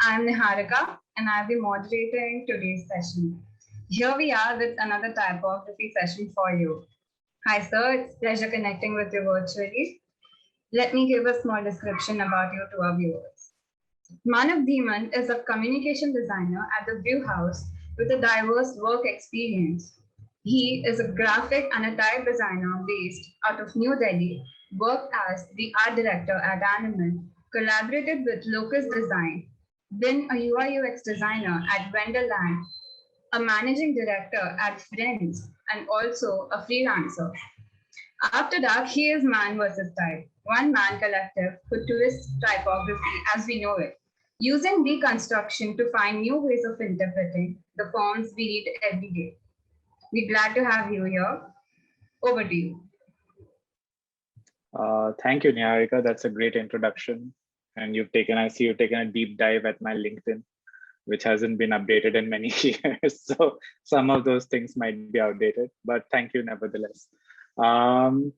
I'm Niharika and I'll be moderating today's session. Here we are with another typography session for you. Hi sir, it's pleasure connecting with you virtually. Let me give a small description about you to our viewers. Manav Dhiman is a communication designer at the Brew House with a diverse work experience. He is a graphic and a type designer based out of New Delhi, worked as the art director at Animal, collaborated with Lokusdesign, been a UI UX designer at Vendorland, a managing director at FRiEnDz, and also a freelancer. After that, he is Man versus Type, one man collective for tourist typography as we know it, using deconstruction to find new ways of interpreting the forms we read every day. We're glad to have you here. Over to you. Thank you, Niharika. That's a great introduction. And I see you've taken a deep dive at my LinkedIn, which hasn't been updated in many years. So some of those things might be outdated, but thank you nevertheless. So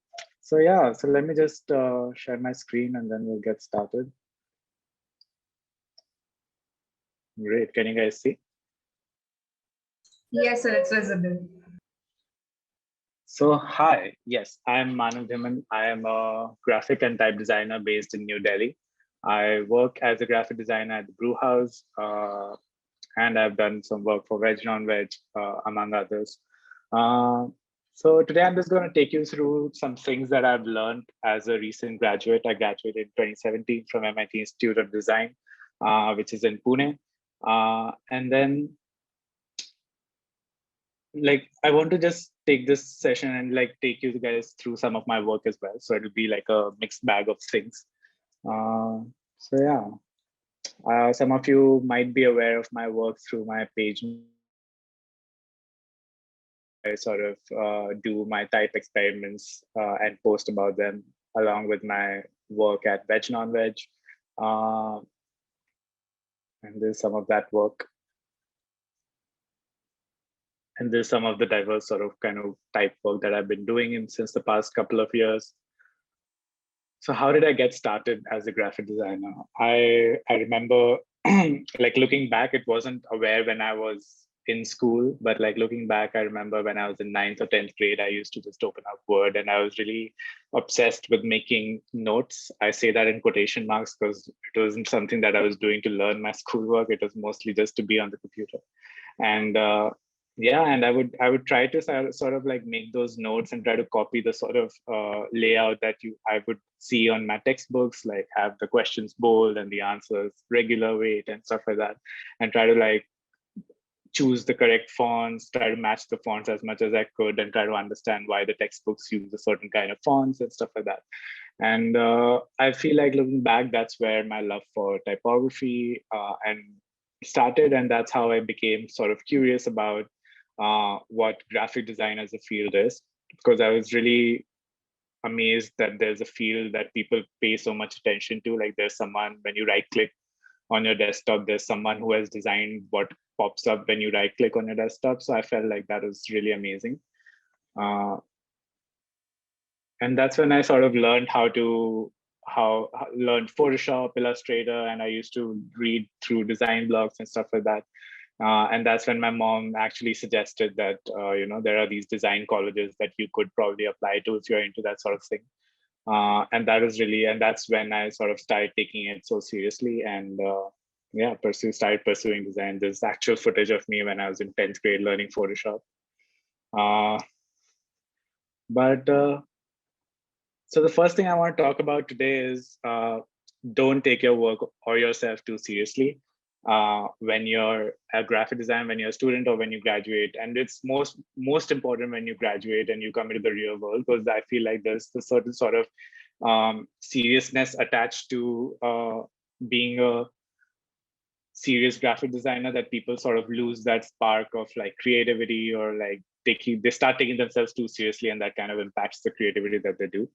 let me just share my screen and then we'll get started. Great, can you guys see? Yes, sir, it's visible. So hi, yes, I'm Manav Dhiman. I am a graphic and type designer based in New Delhi. I work as a graphic designer at the Brew House, and I've done some work for Veg Non-Veg, among others. So today I'm just going to take you through some things that I've learned as a recent graduate. I graduated in 2017 from MIT Institute of Design, which is in Pune. And then I want to just take this session and take you guys through some of my work as well. So it'll be like a mixed bag of things. Some of you might be aware of my work through my page. I sort of do my type experiments and post about them along with my work at Veg Non-Veg. And there's some of that work. And there's some of the diverse sort of kind of type work that I've been doing since the past couple of years. So how did I get started as a graphic designer? I remember looking back, it wasn't aware when I was in school, but looking back, I remember when I was in 9th or 10th grade, I used to just open up Word and I was really obsessed with making notes. I say that in quotation marks because it wasn't something that I was doing to learn my schoolwork. It was mostly just to be on the computer. And and I would try to sort of make those notes and try to copy the sort of layout that I would see on my textbooks, like have the questions bold and the answers regular weight and stuff like that, and try to choose the correct fonts, try to match the fonts as much as I could, and try to understand why the textbooks use a certain kind of fonts and stuff like that. And I feel like looking back, that's where my love for typography and started, and that's how I became sort of curious about what graphic design as a field is, because I was really amazed that there's a field that people pay so much attention to. Like there's someone, when you right click on your desktop, there's someone who has designed what pops up when you right click on your desktop. So I felt like that was really amazing. And that's when I sort of learned learned Photoshop, Illustrator, and I used to read through design blogs and stuff like that. And that's when my mom actually suggested that, there are these design colleges that you could probably apply to if you're into that sort of thing. And that's when I sort of started taking it so seriously and started pursuing design. There's actual footage of me when I was in 10th grade learning Photoshop. So the first thing I want to talk about today is don't take your work or yourself too seriously when you're a graphic design, when you're a student, or when you graduate. And it's most important when you graduate and you come into the real world, because I feel like there's a certain sort of seriousness attached to being a serious graphic designer, that people sort of lose that spark of creativity, or they start taking themselves too seriously, and that kind of impacts the creativity that they do.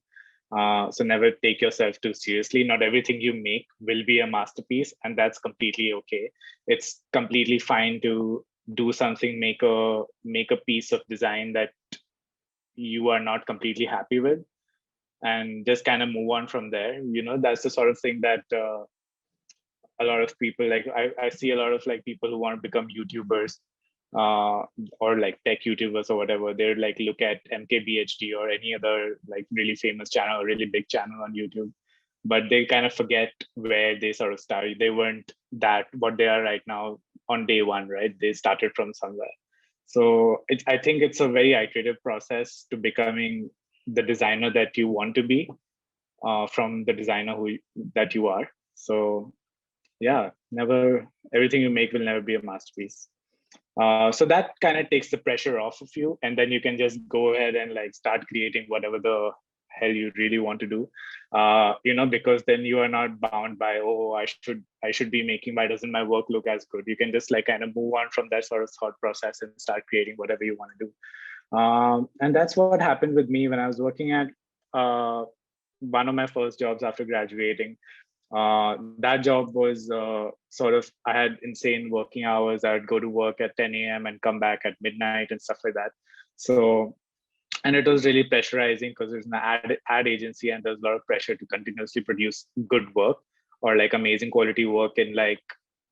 So never take yourself too seriously. Not everything you make will be a masterpiece, and that's completely okay. It's completely fine to do something, make a piece of design that you are not completely happy with, and just kind of move on from there. That's the sort of thing that a lot of people, like I see a lot of like people who want to become YouTubers, or like tech YouTubers or whatever. They're like look at MKBHD or any other like really famous channel or really big channel on YouTube, but they kind of forget where they sort of started. They weren't that what they are right now on day one, right? They started from somewhere. So I think it's a very iterative process to becoming the designer that you want to be, from the designer that you are. So yeah, never, everything you make will never be a masterpiece. So that kind of takes the pressure off of you, and then you can just go ahead and like start creating whatever the hell you really want to do. Because then you are not bound by, oh, I should be making, why doesn't my work look as good? You can just like kind of move on from that sort of thought process and start creating whatever you want to do. And that's what happened with me when I was working at one of my first jobs after graduating. That job was sort of, I had insane working hours. I would go to work at 10 a.m. and come back at midnight and stuff like that. So, and it was really pressurizing because there's an ad agency and there's a lot of pressure to continuously produce good work or like amazing quality work in like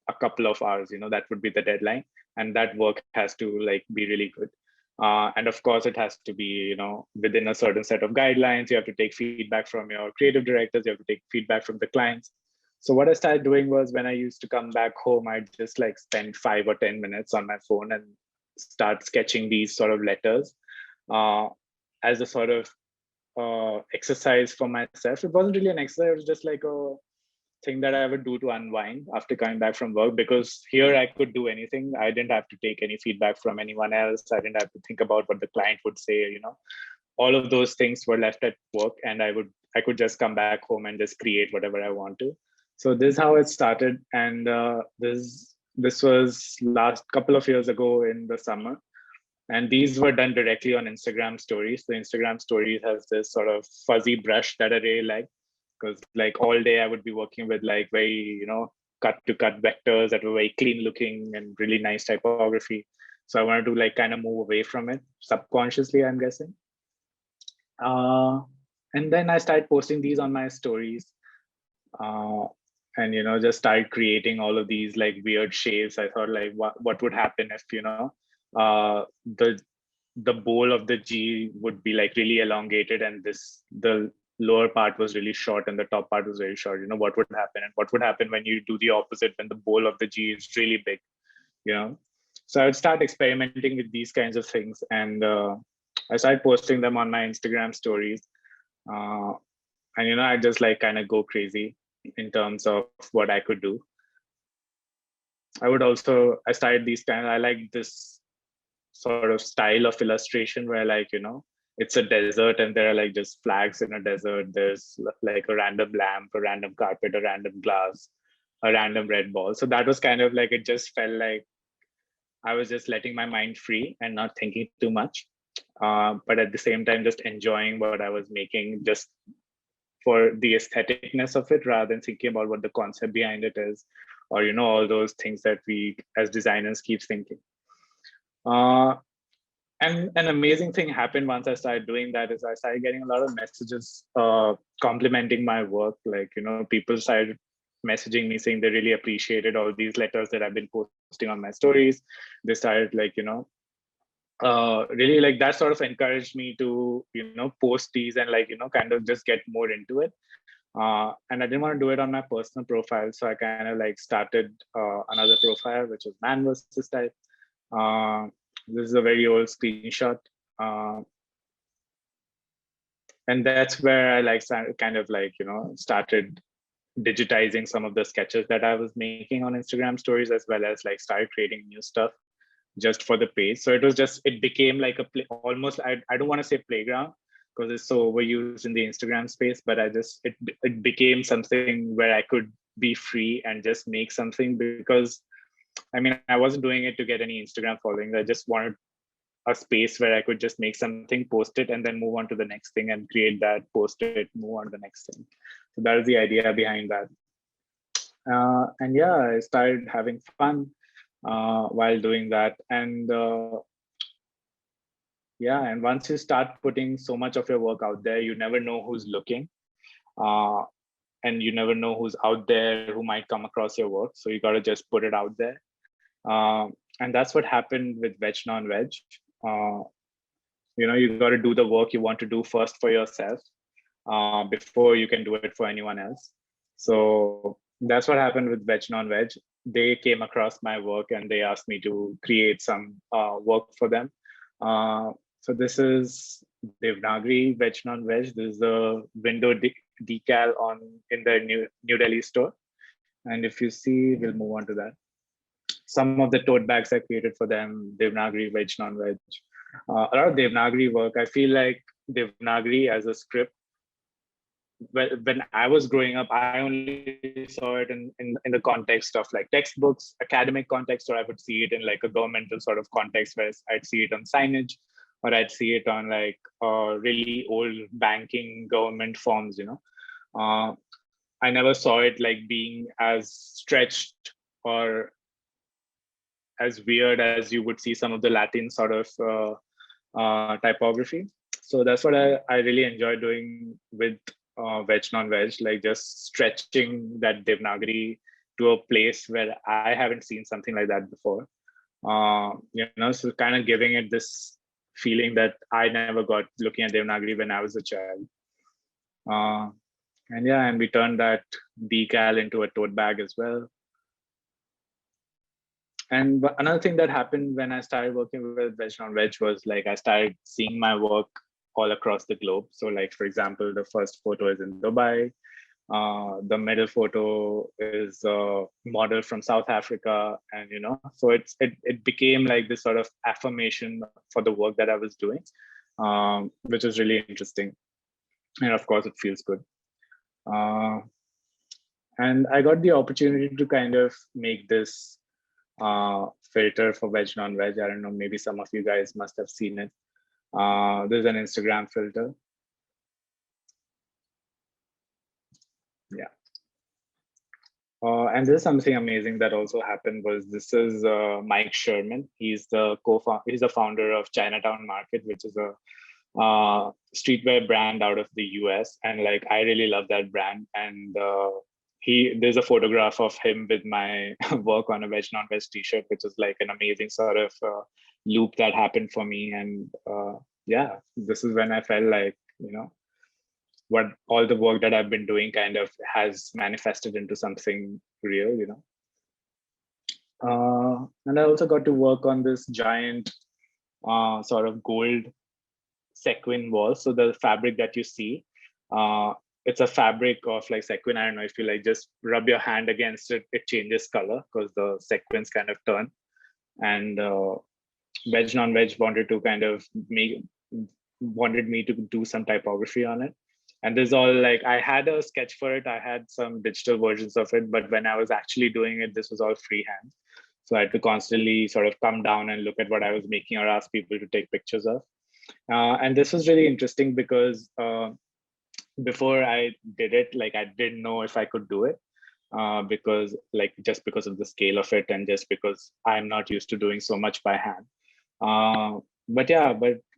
a couple of hours. That would be the deadline, and that work has to like be really good. And of course, it has to be, within a certain set of guidelines. You have to take feedback from your creative directors. You have to take feedback from the clients. So what I started doing was, when I used to come back home, I'd just like spend 5 or 10 minutes on my phone and start sketching these sort of letters as a sort of exercise for myself. It wasn't really an exercise. It was just like a thing that I would do to unwind after coming back from work, because here I could do anything. I didn't have to take any feedback from anyone else. I didn't have to think about what the client would say. All of those things were left at work, and I could just come back home and just create whatever I want to. So this is how it started, and this was last couple of years ago in the summer, and these were done directly on Instagram stories. The Instagram stories has this sort of fuzzy brush that I really like, because like all day I would be working with like very, cut to cut vectors that were very clean looking and really nice typography. So I wanted to like kind of move away from it subconsciously, I'm guessing. And then I started posting these on my stories, and just started creating all of these like weird shapes. I thought like, what would happen if the bowl of the G would be like really elongated, and the lower part was really short and the top part was very short. What would happen, and what would happen when you do the opposite, when the bowl of the G is really big. So I would start experimenting with these kinds of things, and I started posting them on my Instagram stories, and I just like kind of go crazy in terms of what I could do. I started these I like this sort of style of illustration where like, it's a desert and there are like just flags in a desert. There's like a random lamp, a random carpet, a random glass, a random red ball. So that was kind of like, it just felt like I was just letting my mind free and not thinking too much. But at the same time, just enjoying what I was making just for the aestheticness of it, rather than thinking about what the concept behind it is, or, all those things that we as designers keep thinking. And an amazing thing happened once I started doing that is I started getting a lot of messages complimenting my work. Like, people started messaging me saying they really appreciated all these letters that I've been posting on my stories. They started like, really like that sort of encouraged me to, post these and like, kind of just get more into it. And I didn't want to do it on my personal profile. So I kind of like started another profile, which is Man versus Type. This is a very old screenshot. And that's where I like kind of like, started digitizing some of the sketches that I was making on Instagram stories, as well as like started creating new stuff just for the page. So it became like almost, I don't want to say playground because it's so overused in the Instagram space, but it became something where I could be free and just make something, because I mean, I wasn't doing it to get any Instagram followings. I just wanted a space where I could just make something, post it, and then move on to the next thing and create that, post it, move on to the next thing. So that is the idea behind that. And yeah, I started having fun while doing that. And yeah, and once you start putting so much of your work out there, you never know who's looking. and you never know who's out there who might come across your work. So you got to just put it out there. And that's what happened with Veg Non-Veg. You got to do the work you want to do first for yourself before you can do it for anyone else. So that's what happened with Veg Non-Veg. They came across my work and they asked me to create some work for them. So this is Devanagari Veg Non-Veg. This is the window decal in the New Delhi store. And if you see, we'll move on to that. Some of the tote bags I created for them, Devanagari Veg Non-Veg. A lot of Devanagari work. I feel like Devanagari as a script, when I was growing up, I only saw it in the context of like textbooks, academic context, or I would see it in like a governmental sort of context where I'd see it on signage, or I'd see it on like really old banking government forms, I never saw it like being as stretched or as weird as you would see some of the Latin sort of typography. So that's what I really enjoy doing with Veg Non-Veg, like just stretching that Devanagari to a place where I haven't seen something like that before. So kind of giving it this feeling that I never got looking at Devanagari when I was a child. And we turned that decal into a tote bag as well. And another thing that happened when I started working with Veg Non-Veg was like I started seeing my work all across the globe. So like, for example, the first photo is in Dubai. The middle photo is a model from South Africa. And, so it became like this sort of affirmation for the work that I was doing, which is really interesting. And of course, it feels good. And I got the opportunity to kind of make this filter for Veg Non-Veg. I don't know, maybe some of you guys must have seen it. There's an Instagram filter. Yeah. And there's something amazing that also happened was this is Mike Sherman. He's the founder of Chinatown Market, which is a streetwear brand out of the US. And like, I really love that brand. And there's a photograph of him with my work on a Veg Non-Veg t-shirt, which is like an amazing sort of loop that happened for me. And this is when I felt like, what all the work that I've been doing kind of has manifested into something real, And I also got to work on this giant sort of gold sequin wall. So the fabric that you see, it's a fabric of like sequin. I don't know if you like just rub your hand against it, it changes color because the sequins kind of turn. And Veg Non-Veg wanted me to do some typography on it. And there's all like, I had a sketch for it. I had some digital versions of it, but when I was actually doing it, this was all freehand. So I had to constantly sort of come down and look at what I was making or ask people to take pictures of. And this was really interesting because before I did it, like I didn't know if I could do it because of the scale of it and just because I'm not used to doing so much by hand. But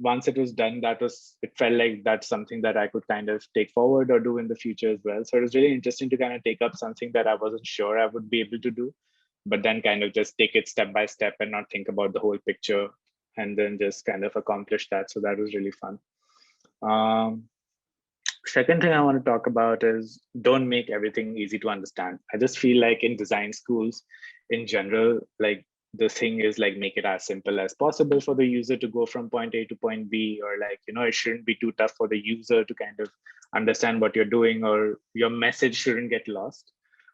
once it was done, it felt like that's something that I could kind of take forward or do in the future as well. So it was really interesting to kind of take up something that I wasn't sure I would be able to do, but then kind of just take it step by step and not think about the whole picture and then just kind of accomplish that. So that was really fun. Second thing I want to talk about is don't make everything easy to understand. I just feel like in design schools in general, like the thing is like make it as simple as possible for the user to go from point A to point B, or like, it shouldn't be too tough for the user to kind of understand what you're doing, or your message shouldn't get lost.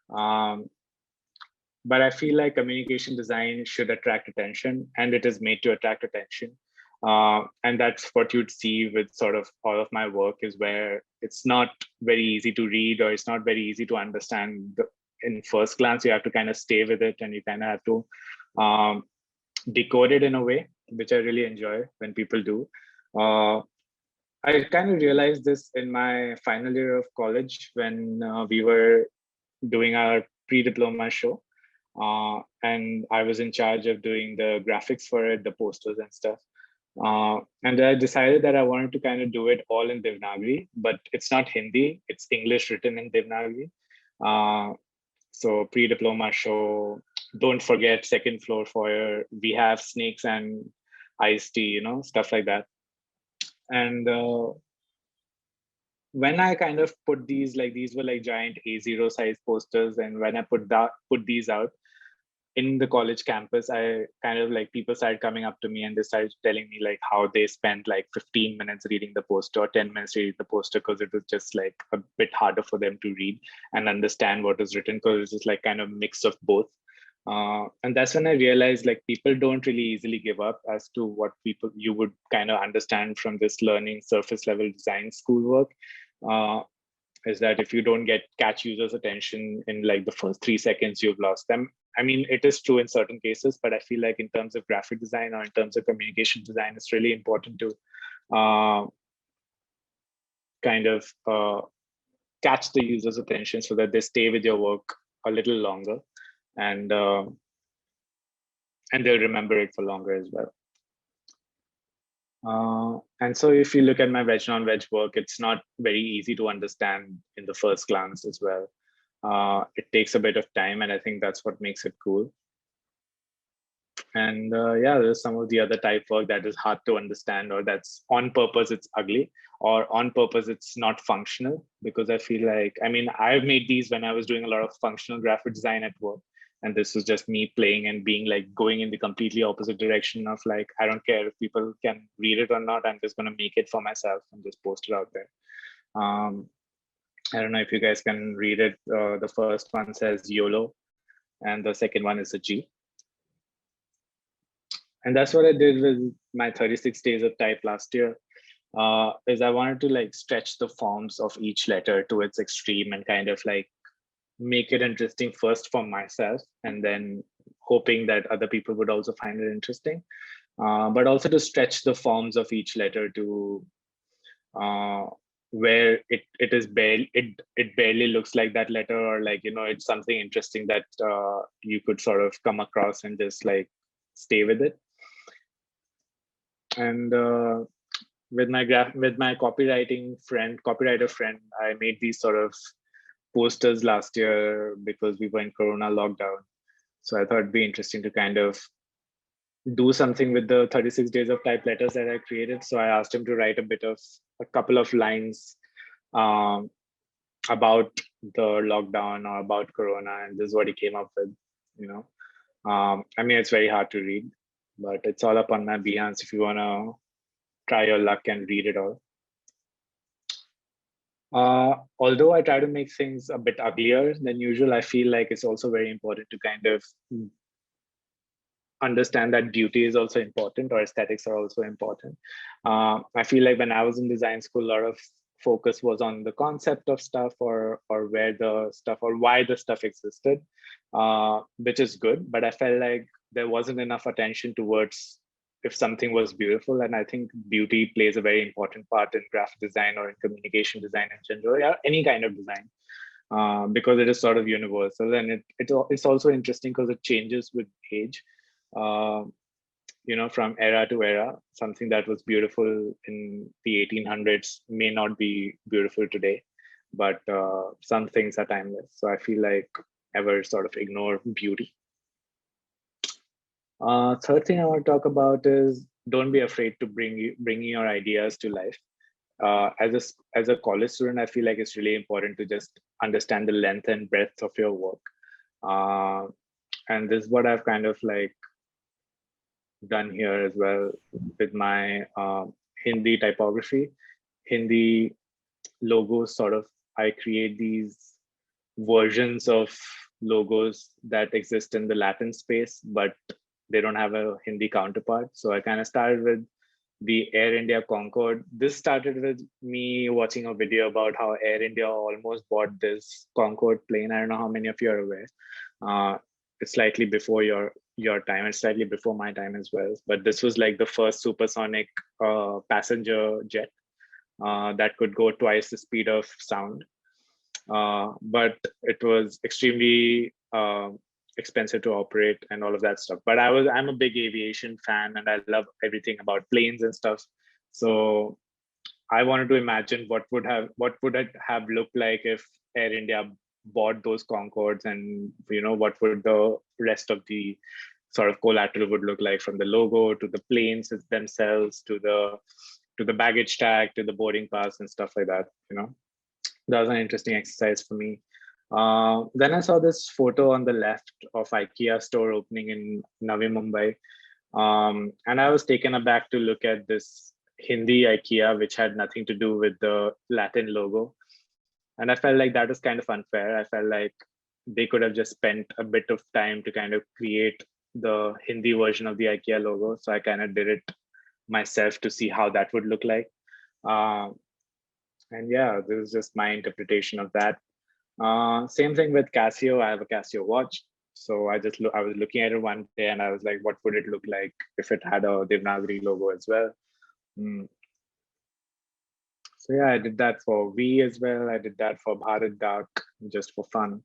But I feel like communication design should attract attention, and it is made to attract attention. And that's what you'd see with sort of all of my work, is where it's not very easy to read, or it's not very easy to understand in first glance. You have to kind of stay with it, and you kind of have to decode it in a way, which I really enjoy when people do. I kind of realized this in my final year of college when we were doing our pre-diploma show. And I was in charge of doing the graphics for it, the posters and stuff. And I decided that I wanted to kind of do it all in Devanagari, but it's not Hindi, it's English written in Devanagari. So pre-diploma show, don't forget second floor foyer. We have snakes and iced tea, stuff like that. And when I kind of put these, like these were like giant A0 size posters, and when I put these out in the college campus, I kind of like people started coming up to me and they started telling me like how they spent like 15 minutes reading the poster or 10 minutes reading the poster because it was just like a bit harder for them to read and understand what was written because it's just like kind of mix of both. And that's when I realized like people don't really easily give up as to what people you would kind of understand from this learning surface level design schoolwork. Is that if you don't catch users' attention in like the first 3 seconds, you've lost them. I mean, it is true in certain cases, but I feel like in terms of graphic design or in terms of communication design, it's really important to kind of catch the user's attention so that they stay with your work a little longer, and they'll remember it for longer as well. And so if you look at my veg non-veg work, it's not very easy to understand in the first glance as well. It takes a bit of time, and I think that's what makes it cool. And yeah, there's some of the other type work that is hard to understand, or that's on purpose it's ugly, or on purpose it's not functional, because I feel like, I mean, I've made these when I was doing a lot of functional graphic design at work. And this was just me playing and being like going in the completely opposite direction of like, I don't care if people can read it or not, I'm just going to make it for myself and just post it out there. I don't know if you guys can read it. The first one says YOLO, and the second one is a G. And that's what I did with my 36 days of type last year, is I wanted to like stretch the forms of each letter to its extreme and kind of like make it interesting first for myself, and then hoping that other people would also find it interesting, but also to stretch the forms of each letter to where it is barely it barely looks like that letter, or like, it's something interesting that you could sort of come across and just like stay with it. And with my copywriter friend, I made these sort of posters last year because we were in Corona lockdown. So I thought it'd be interesting to kind of do something with the 36 days of type letters that I created. So I asked him to write a couple of lines about the lockdown or about Corona, and this is what he came up with. I mean, it's very hard to read, but it's all up on my Behance if you want to try your luck and read it all. Although I try to make things a bit uglier than usual, I feel like it's also very important to kind of understand that beauty is also important, or aesthetics are also important. I feel like when I was in design school, a lot of focus was on the concept of stuff, or where the stuff or why the stuff existed, which is good. But I felt like there wasn't enough attention towards if something was beautiful. And I think beauty plays a very important part in graphic design or in communication design in general, or any kind of design, because it is sort of universal. And it's also interesting because it changes with age. From era to era, something that was beautiful in the 1800s may not be beautiful today, but some things are timeless. So I feel like never sort of ignore beauty. Third thing I want to talk about is don't be afraid to bring your ideas to life. As a college student, I feel like it's really important to just understand the length and breadth of your work. And this is what I've kind of like done here as well with my Hindi typography. Hindi logos, sort of, I create these versions of logos that exist in the Latin space, but they don't have a Hindi counterpart. So I kind of started with the Air India Concorde. This started with me watching a video about how Air India almost bought this Concorde plane. I don't know how many of you are aware. It's slightly before your time and slightly before my time as well. But this was like the first supersonic passenger jet that could go twice the speed of sound. But it was extremely expensive to operate and all of that stuff. But I'm a big aviation fan and I love everything about planes and stuff. So I wanted to imagine what would it have looked like if Air India bought those Concords and, what would the rest of the sort of collateral would look like, from the logo to the planes themselves to the baggage tag to the boarding pass and stuff like that. That was an interesting exercise for me. Then I saw this photo on the left of IKEA store opening in Navi Mumbai. And I was taken aback to look at this Hindi IKEA, which had nothing to do with the Latin logo. And I felt like that was kind of unfair. I felt like they could have just spent a bit of time to kind of create the Hindi version of the IKEA logo. So I kind of did it myself to see how that would look like. And yeah, this is just my interpretation of that. Same thing with Casio. I have a Casio watch. So I was looking at it one day and I was like, what would it look like if it had a Devanagari logo as well? So yeah, I did that for V as well. I did that for Bharat Dak just for fun.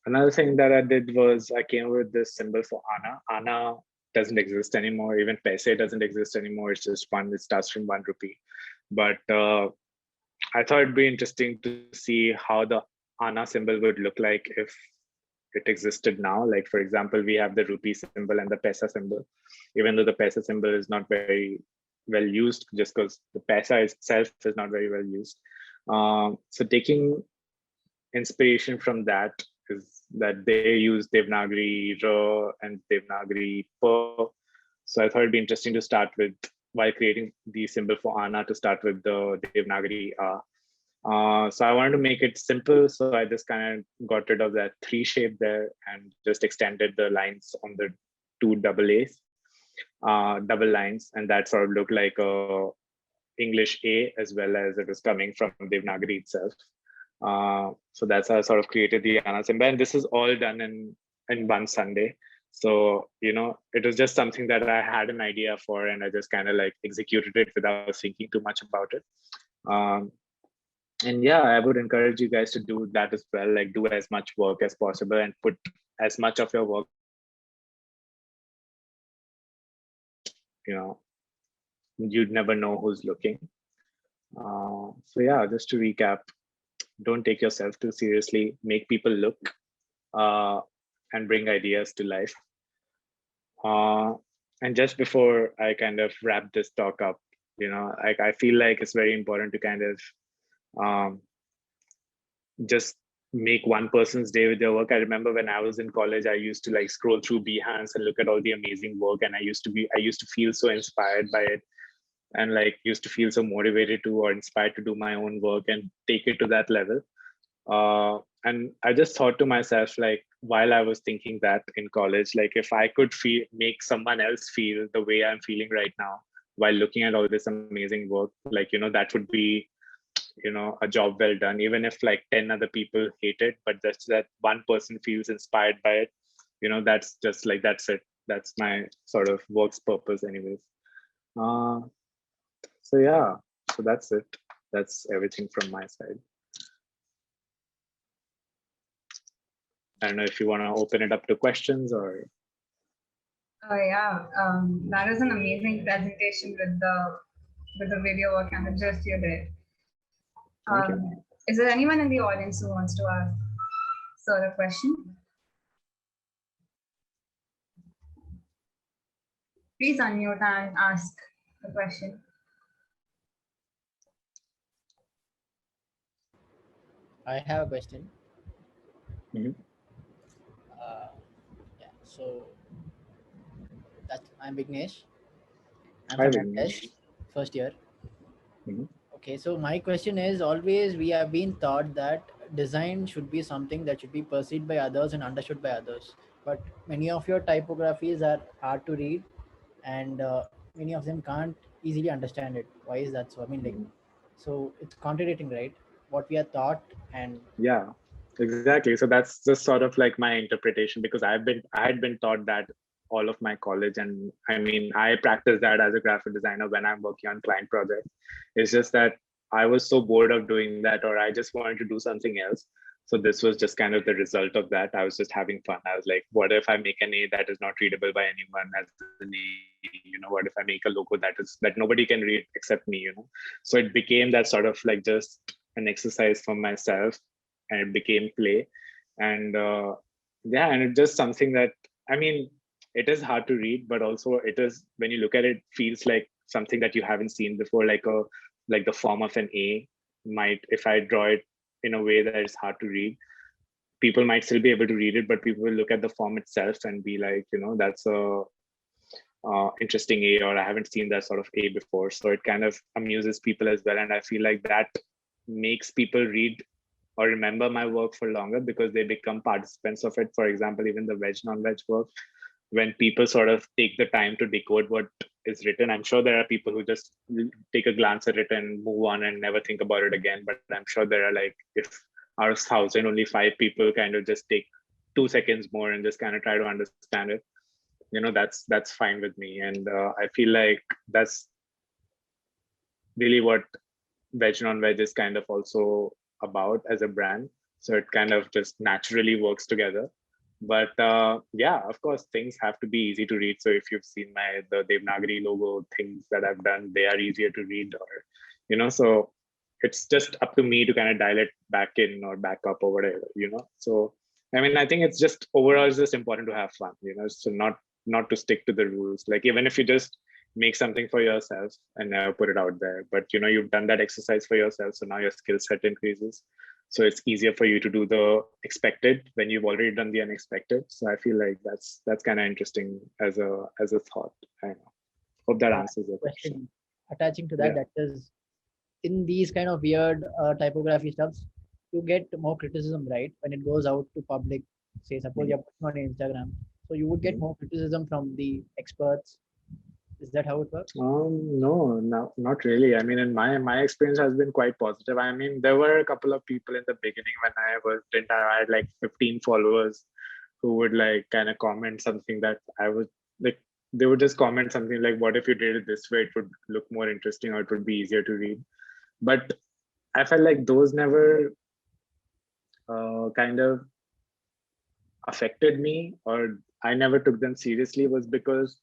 Another thing that I did was I came up with this symbol for Anna. Anna doesn't exist anymore. Even Paise doesn't exist anymore. It's just one. It starts from 1 rupee. But I thought it'd be interesting to see how the Anna symbol would look like if it existed now. Like, for example, we have the rupee symbol and the Paisa symbol, even though the Paisa symbol is not very well used, just because the Paisa itself is not very well used. So taking inspiration from that is that they use Devanagari R and Devanagari P. So I thought it'd be interesting to start with, while creating the symbol for Anna, to start with the Devanagari A. So I wanted to make it simple. So I just kind of got rid of that 3 shape there and just extended the lines on the 2 double A's, double lines. And that sort of looked like a English A, as well as it was coming from Devanagari itself. So that's how I sort of created the Anna symbol. And this is all done in one Sunday. So, it was just something that I had an idea for, and I just kind of like executed it without thinking too much about it. And yeah, I would encourage you guys to do that as well, like do as much work as possible and put as much of your work, you'd never know who's looking. So yeah, just to recap, don't take yourself too seriously, make people look, and bring ideas to life. And just before I kind of wrap this talk up, I feel like it's very important to kind of just make one person's day with their work. I remember when I was in college, I used to like scroll through Behance and look at all the amazing work, and I used to feel so inspired by it, and like used to feel so motivated to, or inspired to do my own work and take it to that level. And I just thought to myself, like, while I was thinking that in college, like if I could make someone else feel the way I'm feeling right now while looking at all this amazing work, like, that would be, a job well done. Even if like 10 other people hate it, but just that one person feels inspired by it, that's just like, that's it. That's my sort of work's purpose anyways. So yeah, so that's it. That's everything from my side. I don't know if you want to open it up to questions or. Oh yeah, that is an amazing presentation with the video work and the gist you did. Is there anyone in the audience who wants to ask sir a question? Please unmute and ask the question. I have a question. Mm-hmm. Yeah, so I'm Vignesh. I'm Hi, from Vignesh. first year. Mm-hmm. Okay, so my question is, always we have been taught that design should be something that should be perceived by others and understood by others. But many of your typographies are hard to read, and many of them can't easily understand it. Why is that so? I mean, like, so it's contradicting, right? What we are taught and yeah, exactly. So that's just sort of like my interpretation, because I had been taught that all of my college, and I mean, I practice that as a graphic designer when I'm working on client projects. It's just that I was so bored of doing that, or I just wanted to do something else. So this was just kind of the result of that. I was just having fun. I was like, what if I make an A that is not readable by anyone as an A? What if I make a logo that nobody can read except me? So it became that sort of like just an exercise for myself, and it became play. And yeah, and it's just something that, I mean, it is hard to read, but also it is, when you look at it, feels like something that you haven't seen before, like the form of an A might, if I draw it in a way that is hard to read, people might still be able to read it, but people will look at the form itself and be like, that's a interesting A, or I haven't seen that sort of A before. So it kind of amuses people as well. And I feel like that makes people read or remember my work for longer, because they become participants of it. For example, even the veg non-veg work, when people sort of take the time to decode what is written, I'm sure there are people who just take a glance at it and move on and never think about it again. But I'm sure there are, like, if out of 1,000, only 5 people kind of just take 2 seconds more and just kind of try to understand it, that's fine with me. And I feel like that's really what veg non-veg is kind of also about as a brand. So it kind of just naturally works together. But yeah, of course, things have to be easy to read. So if you've seen the Devanagari logo things that I've done, they are easier to read, or so it's just up to me to kind of dial it back in or back up or whatever. So I mean, I think it's just overall it's just important to have fun, so not to stick to the rules. Like, even if you just make something for yourself and never put it out there, but you've done that exercise for yourself, so now your skill set increases, so it's easier for you to do the expected when you've already done the unexpected. So I feel like that's kind of interesting as a thought. I know. Hope that answers your question. Attaching to that, Yeah. that is, in these kind of weird typography stuffs, you get more criticism, right? When it goes out to public, say suppose you're putting on Instagram, so you would get more criticism from the experts. Is that how it works? No, not really. I mean, in my experience has been quite positive. I mean, there were a couple of people in the beginning when I had like 15 followers who would like kind of comment something that I was like, they would just comment something like, what if you did it this way? It would look more interesting, or it would be easier to read. But I felt like those never kind of affected me, or I never took them seriously, was because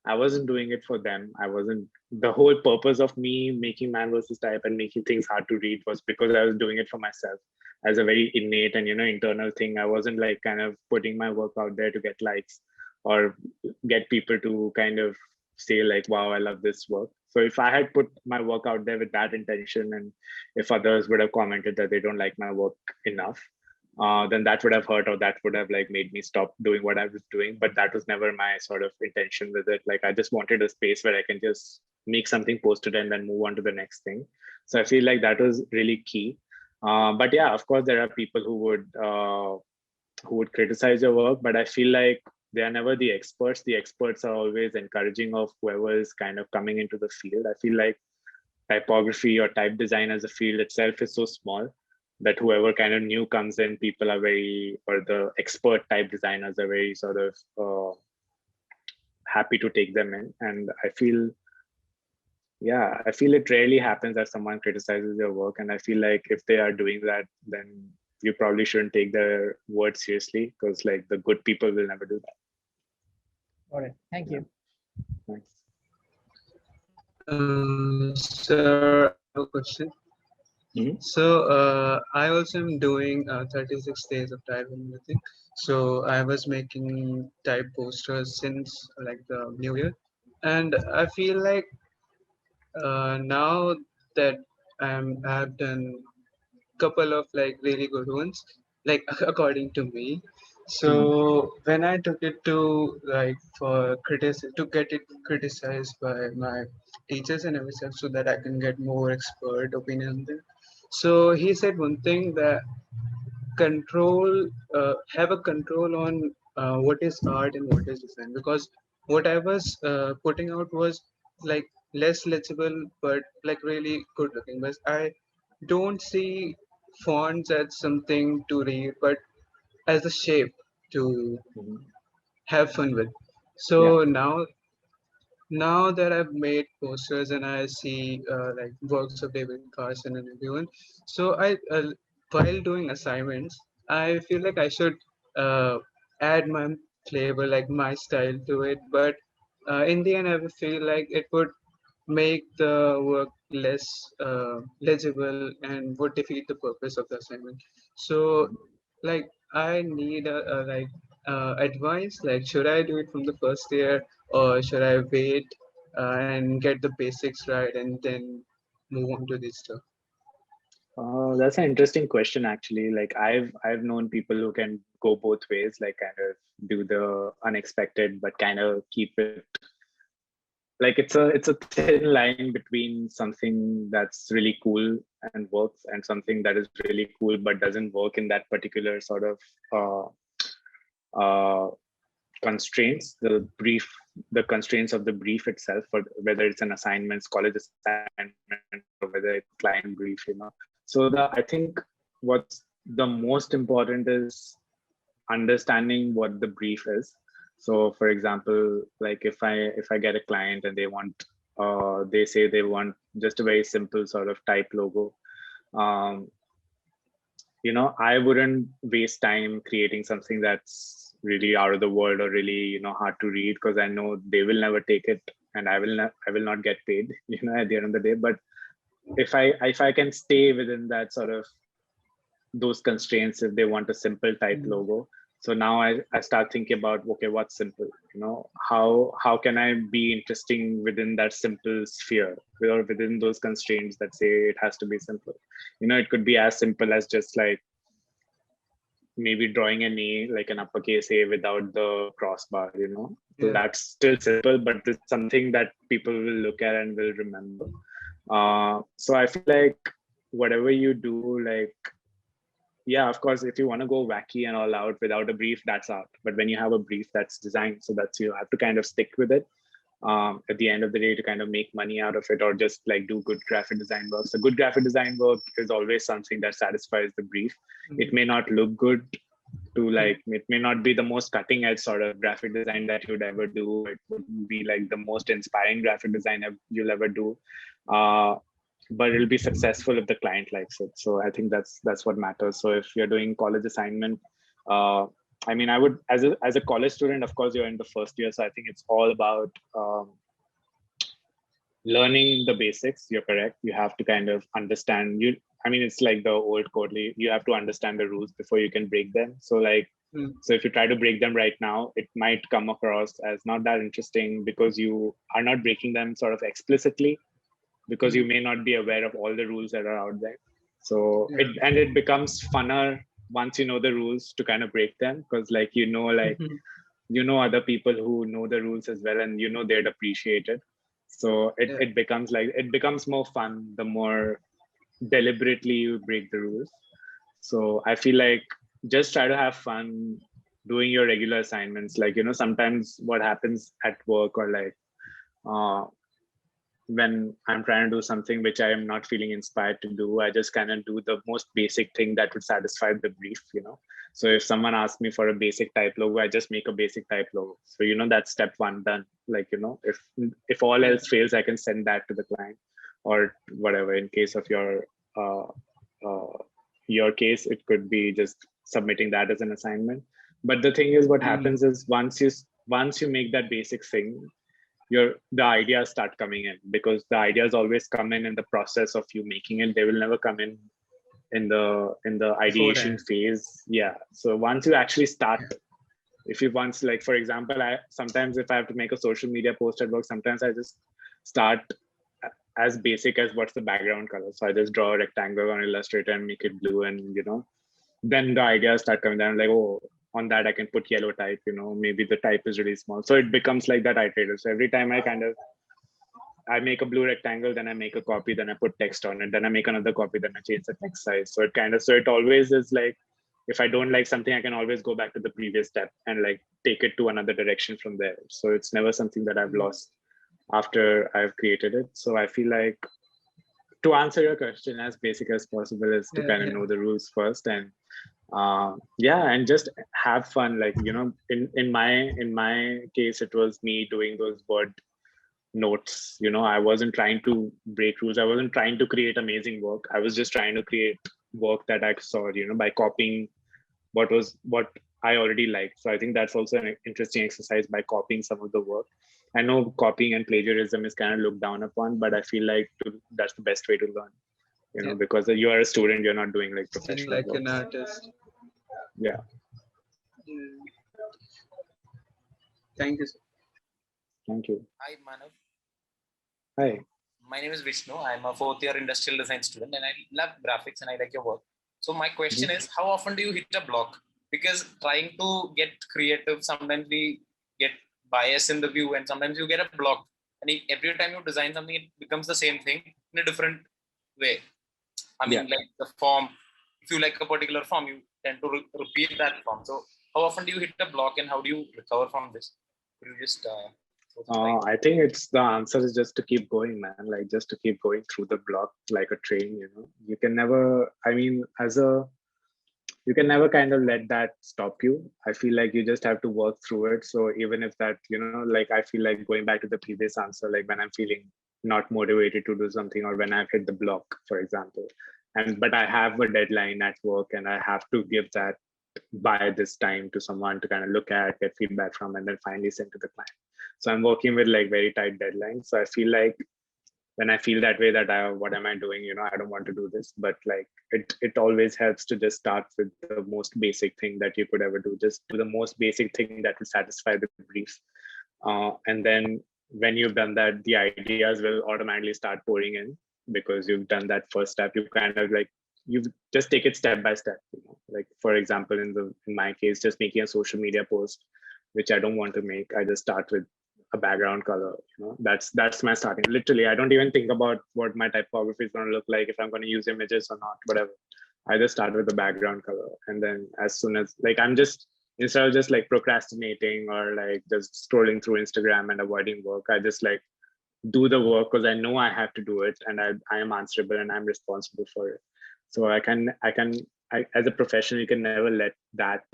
I wasn't doing it for them. The whole purpose of me making Man versus Type and making things hard to read was because I was doing it for myself as a very innate and, internal thing. I wasn't like kind of putting my work out there to get likes or get people to kind of say like, wow, I love this work. So if I had put my work out there with that intention, and if others would have commented that they don't like my work enough, then that would have hurt, or that would have like made me stop doing what I was doing. But that was never my sort of intention with it. Like, I just wanted a space where I can just make something, post it, and then move on to the next thing. So I feel like that was really key. But yeah, of course, there are people who would criticize your work, but I feel like they are never the experts. The experts are always encouraging of whoever is kind of coming into the field. I feel like typography or type design as a field itself is so small that whoever kind of new comes in, people are very, or the expert type designers are very sort of happy to take them in. And I feel it rarely happens that someone criticizes your work. And I feel like if they are doing that, then you probably shouldn't take their word seriously, because like the good people will never do that. All right. Thank you. Thanks. Sir, I have a question. Mhm. So I also am doing 36 days of type and everything. So I was making type posters since like the new year, and I feel like now that I've done couple of like really good ones, like according to me. So when I took it to like for to get it criticized by my teachers and everything, so that I can get more expert opinion on them. So he said one thing, that have a control on what is art and what is design, because what I was putting out was like less legible but like really good looking, but I don't see fonts as something to read but as a shape to have fun with. Yeah. So now that I've made posters and I see like works of David Carson and everyone, so I while doing assignments, I feel like I should add my flavor, like my style to it. But in the end, I would feel like it would make the work less legible and would defeat the purpose of the assignment. So like I need advice, like should I do it from the first year or should I wait and get the basics right and then move on to this stuff? That's an interesting question, actually. Like I've known people who can go both ways, like kind of do the unexpected, but kind of keep it like it's a thin line between something that's really cool and works and something that is really cool but doesn't work in that particular sort of uh, constraints, the constraints of the brief itself, for whether it's an assignment, college assignment, or whether it's client brief, So I think what's the most important is understanding what the brief is. So for example, like if I get a client and they say they want just a very simple sort of type logo, I wouldn't waste time creating something that's really out of the world or really, hard to read, because I know they will never take it and I will not get paid, at the end of the day. But if I can stay within that sort of those constraints, if they want a simple type logo, so now I start thinking about, okay, what's simple, how can I be interesting within that simple sphere or within those constraints that say it has to be simple. It could be as simple as just like maybe drawing an A, like an uppercase A without the crossbar, So that's still simple, but it's something that people will look at and will remember. So I feel like whatever you do, like, yeah, of course, if you want to go wacky and all out without a brief, that's art. But when you have a brief that's designed, so that's, you have to kind of stick with it at the end of the day to kind of make money out of it, or just like do good graphic design work. So good graphic design work is always something that satisfies the brief. It may not look good it may not be the most cutting edge sort of graphic design that you'd ever do. It wouldn't be like the most inspiring graphic design you'll ever do. But it'll be successful if the client likes it. So I think that's what matters. So if you're doing college assignment, I mean, I would, as a college student, of course, you're in the first year. So I think it's all about learning the basics. You're correct. You have to kind of understand it's like the old code. You have to understand the rules before you can break them. So so if you try to break them right now, it might come across as not that interesting because you are not breaking them sort of explicitly, because you may not be aware of all the rules that are out there. So it becomes funner once you know the rules to kind of break them, because other people who know the rules as well, and they'd appreciate it. So it becomes more fun the more deliberately you break the rules. So I feel like just try to have fun doing your regular assignments. Sometimes what happens at work, or when I'm trying to do something which I am not feeling inspired to do, I just kind of do the most basic thing that would satisfy the brief, So if someone asks me for a basic type logo, I just make a basic type logo. So, that's step one done. If all else fails, I can send that to the client or whatever. In case of your case, it could be just submitting that as an assignment. But the thing is, what happens is once you make that basic thing, the ideas start coming in, because the ideas always come in the process of you making it. They will never come in the ideation phase. Yeah. So once you actually start, for example, sometimes if I have to make a social media post at work, sometimes I just start as basic as what's the background color. So I just draw a rectangle on Illustrator and make it blue, and then the ideas start coming down, like, oh, on that I can put yellow type, maybe the type is really small. So it becomes like that iterative. So every time I make a blue rectangle, then I make a copy, then I put text on it, then I make another copy, then I change the text size. So it always is like, if I don't like something, I can always go back to the previous step and take it to another direction from there. So it's never something that I've lost after I've created it. So I feel like, to answer your question, as basic as possible is to kind of know the rules first, and and just have fun. In my case, it was me doing those word notes. I wasn't trying to break rules. I wasn't trying to create amazing work. I was just trying to create work that I saw, by copying what I already liked. So I think that's also an interesting exercise, by copying some of the work. I know copying and plagiarism is kind of looked down upon, but I feel like that's the best way to learn, you know, because you are a student, you're not doing like Still professional like work. an artist. Yeah. Thank you, sir. Thank you. Hi, Manav. Hi. My name is Vishnu. I'm a fourth year industrial design student and I love graphics and I like your work. So my question is, how often do you hit a block? Because trying to get creative, sometimes we get bias in the view and sometimes you get a block. And every time you design something, it becomes the same thing in a different way. I mean, like the form, if you like a particular form, you tend to repeat that form. So how often do you hit a block and how do you recover from this? Could you just I think the answer is just to keep going, man. Like just to keep going through the block like a train, you know. You can never, I mean, you can never kind of let that stop you. I feel like you just have to work through it. So even if that, you know, like I feel like going back to the previous answer, like when I'm feeling not motivated to do something or when I've hit the block, for example, but I have a deadline at work and I have to give that by this time to someone to kind of look at, get feedback from, and then finally send to the client. So I'm working with like very tight deadlines. So I feel like when I feel that way, that what am I doing? You know, I don't want to do this, but like it always helps to just start with the most basic thing that you could ever do. Just do the most basic thing that will satisfy the brief. And then when you've done that, the ideas will automatically start pouring in because you've done that first step. You kind of like, you just take it step by step, you know? Like for example, in my case, just making a social media post, which I don't want to make. I just start with a background color, you know. That's my starting. Literally, I don't even think about what my typography is going to look like, if I'm going to use images or not, whatever. I just start with the background color, and then as soon as like I'm just, instead of just like procrastinating or like just scrolling through Instagram and avoiding work, I just like do the work because I know I have to do it and I am answerable and I'm responsible for it. So I as a professional, you can never let that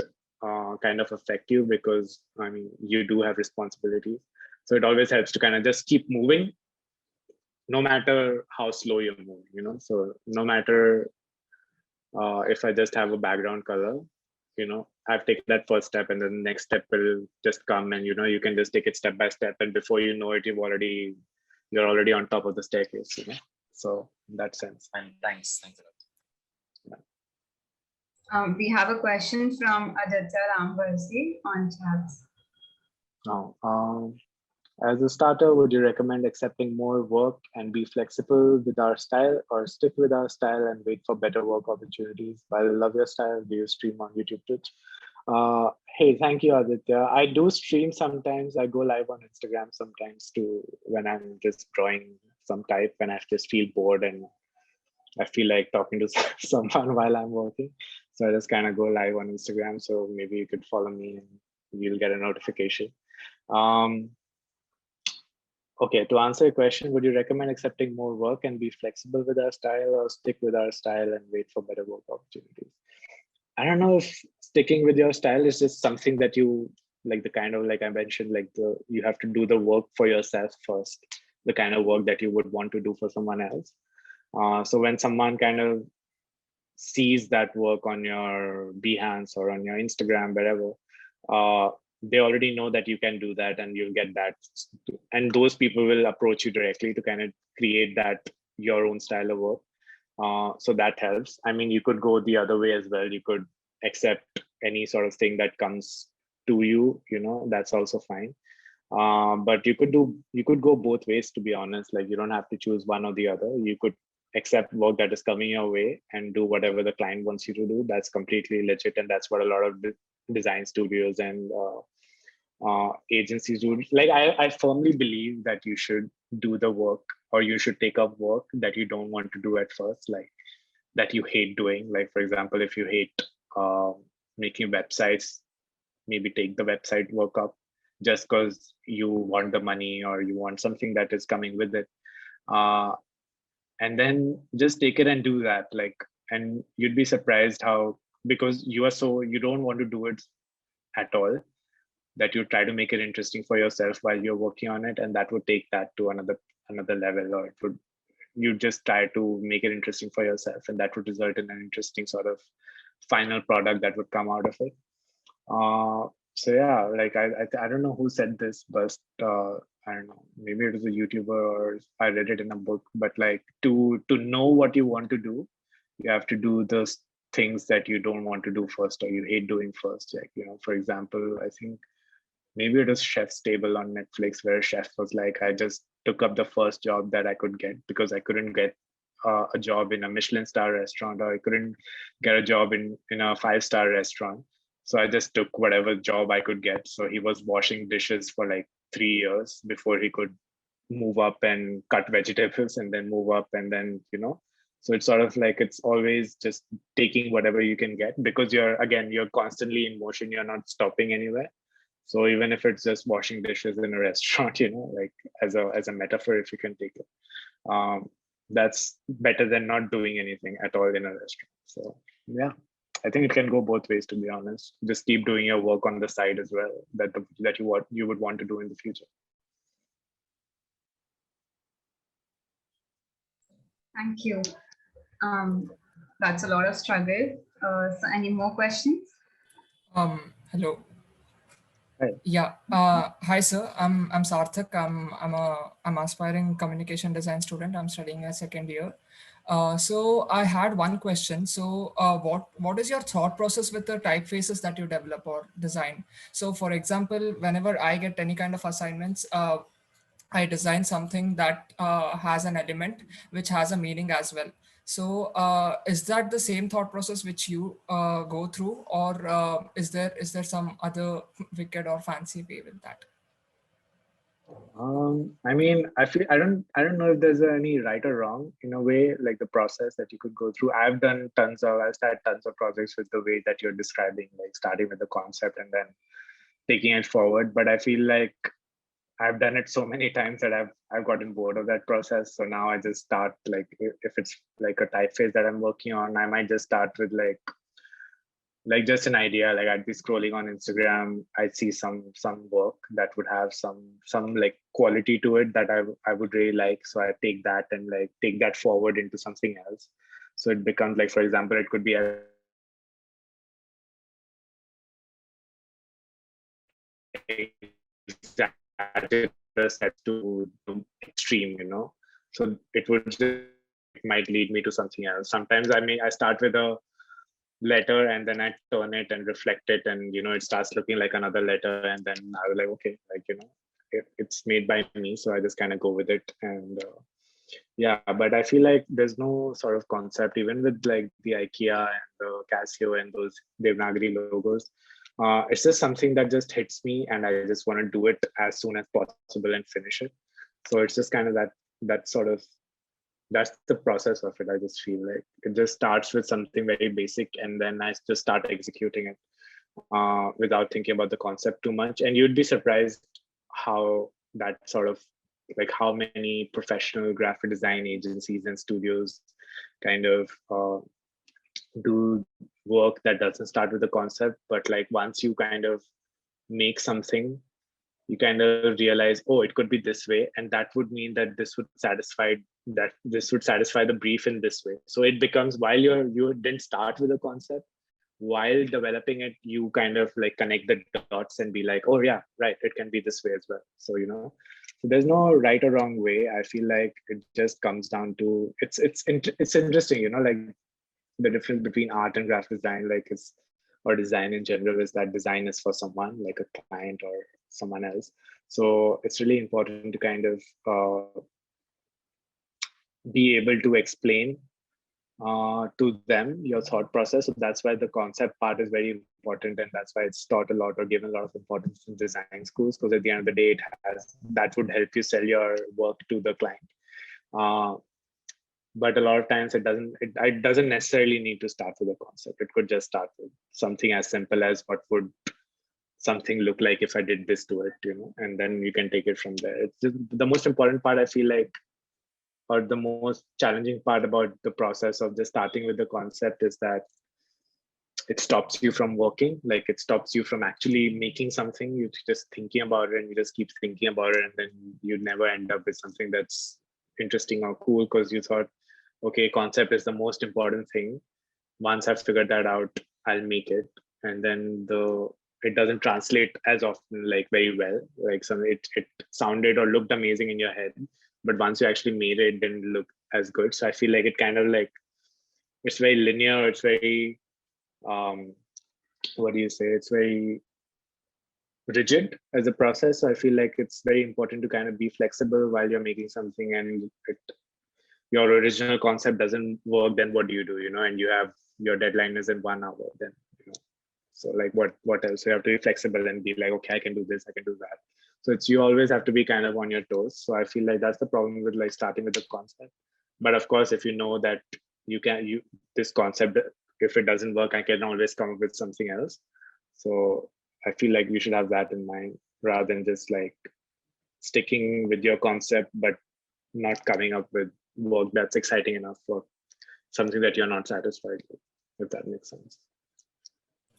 kind of affect you, because I mean, you do have responsibilities. So it always helps to kind of just keep moving, no matter how slow you move, you know. So no matter if I just have a background color, you know, I've taken that first step, and then the next step will just come, and you know, you can just take it step by step, and before you know it, you're already on top of the staircase, you know. So in that sense. And thanks a lot. We have a question from Aditya Ramvarsi on chat. Now, as a starter, would you recommend accepting more work and be flexible with our style, or stick with our style and wait for better work opportunities? While I love your style, do you stream on YouTube, Twitch? Hey, thank you, Aditya. I do stream sometimes. I go live on Instagram sometimes too, when I'm just drawing some type, when I just feel bored and I feel like talking to someone while I'm working. So I just kind of go live on Instagram. So maybe you could follow me and you'll get a notification. Okay, to answer your question, would you recommend accepting more work and be flexible with our style, or stick with our style and wait for better work opportunities? I don't know if sticking with your style is just something that you like, the kind of, like I mentioned, like you have to do the work for yourself first, the kind of work that you would want to do for someone else. So when someone kind of sees that work on your Behance or on your Instagram, wherever, they already know that you can do that and you'll get that. And those people will approach you directly to kind of create that your own style of work. So that helps. I mean, you could go the other way as well. You could accept any sort of thing that comes to you, you know, that's also fine. But you could go both ways, to be honest. Like, you don't have to choose one or the other. You could accept work that is coming your way and do whatever the client wants you to do. That's completely legit, and that's what a lot of design studios and agencies do. Like, I firmly believe that you should do the work, or you should take up work that you don't want to do at first, like that you hate doing. Like, for example, if you hate making websites, maybe take the website work up just because you want the money or you want something that is coming with it. And then just take it and do that. Like, and you'd be surprised how, because you don't want to do it at all, that you try to make it interesting for yourself while you're working on it, and that would take that to another level. Or you just try to make it interesting for yourself, and that would result in an interesting sort of final product that would come out of it. So yeah, like I don't know who said this, but I don't know, maybe it was a YouTuber or I read it in a book, but like to know what you want to do, you have to do those things that you don't want to do first or you hate doing first. Like, for example, I think maybe it was Chef's Table on Netflix, where a chef was like, I just took up the first job that I could get because I couldn't get a job in a Michelin star restaurant, or I couldn't get a job in a 5-star restaurant. So I just took whatever job I could get. So he was washing dishes for like 3 years before he could move up and cut vegetables and then move up and then, so it's sort of like it's always just taking whatever you can get, because you're constantly in motion, you're not stopping anywhere. So even if it's just washing dishes in a restaurant, like as a metaphor, if you can take it, that's better than not doing anything at all in a restaurant. So yeah, I think it can go both ways, to be honest. Just keep doing your work on the side as well, that you would want to do in the future. Thank you. That's a lot of struggle. So any more questions? Hello. Hi. Yeah. Hi, sir. I'm Sarthak. I'm aspiring communication design student. I'm studying a second year. So I had one question. So what is your thought process with the typefaces that you develop or design? So for example, whenever I get any kind of assignments, I design something that has an element which has a meaning as well. So is that the same thought process which you go through, or is there some other wicked or fancy way with that? I mean, I don't know if there's any right or wrong in a way, like the process that you could go through. I've started tons of projects with the way that you're describing, like starting with the concept and then taking it forward. But I feel like I've done it so many times that I've gotten bored of that process. So now I just start, like, if it's like a typeface that I'm working on, I might just start with like just an idea. Like I'd be scrolling on Instagram, I'd see some work that would have some like quality to it that I would really like. So I take that and like take that forward into something else. So it becomes like, for example, it could be a set to extreme, so it might lead me to something else. Sometimes I start with a letter and then I turn it and reflect it, and it starts looking like another letter, and then I was like, okay, like it's made by me, so I just kind of go with it. And yeah, but I feel like there's no sort of concept, even with like the IKEA and the Casio and those Devanagari logos. It's just something that just hits me, and I just want to do it as soon as possible and finish it. So it's just kind of that sort of, that's the process of it. I just feel like it just starts with something very basic, and then I just start executing it without thinking about the concept too much. And you'd be surprised how that sort of, like how many professional graphic design agencies and studios kind of do work that doesn't start with the concept, but like once you kind of make something, you kind of realize, oh, it could be this way, and that would mean that this would satisfy the brief in this way. So it becomes, while you didn't start with a concept, while developing it, you kind of like connect the dots and be like, oh yeah, right, it can be this way as well. So so there's no right or wrong way. I feel like it just comes down to, it's interesting, like the difference between art and graphic design, or design in general, is that design is for someone, like a client or someone else. So it's really important to kind of be able to explain to them your thought process. So that's why the concept part is very important, and that's why it's taught a lot or given a lot of importance in design schools, because at the end of the day, that would help you sell your work to the client. But a lot of times it doesn't necessarily need to start with a concept. It could just start with something as simple as, what would something look like if I did this to it, and then you can take it from there. It's just the most important part, I feel like, or the most challenging part about the process of just starting with the concept, is that it stops you from working. Like it stops you from actually making something. You're just thinking about it, and you just keep thinking about it, and then you never end up with something that's interesting or cool, because you thought, okay, concept is the most important thing. Once I've figured that out, I'll make it. And then the it doesn't translate as often, like very well. Like it sounded or looked amazing in your head, but once you actually made it, it didn't look as good. So I feel like it kind of like, it's very linear. It's very, what do you say? It's very rigid as a process. So I feel like it's very important to kind of be flexible while you're making something, and your original concept doesn't work, then what do you do? And you have your deadline is in 1 hour, then so like what else? You have to be flexible and be like, okay, I can do this, I can do that. So you always have to be kind of on your toes. So I feel like that's the problem with like starting with the concept. But of course, if you know that this concept, if it doesn't work, I can always come up with something else. So I feel like we should have that in mind rather than just like sticking with your concept, but not coming up with work that's exciting enough for something that you're not satisfied with, if that makes sense.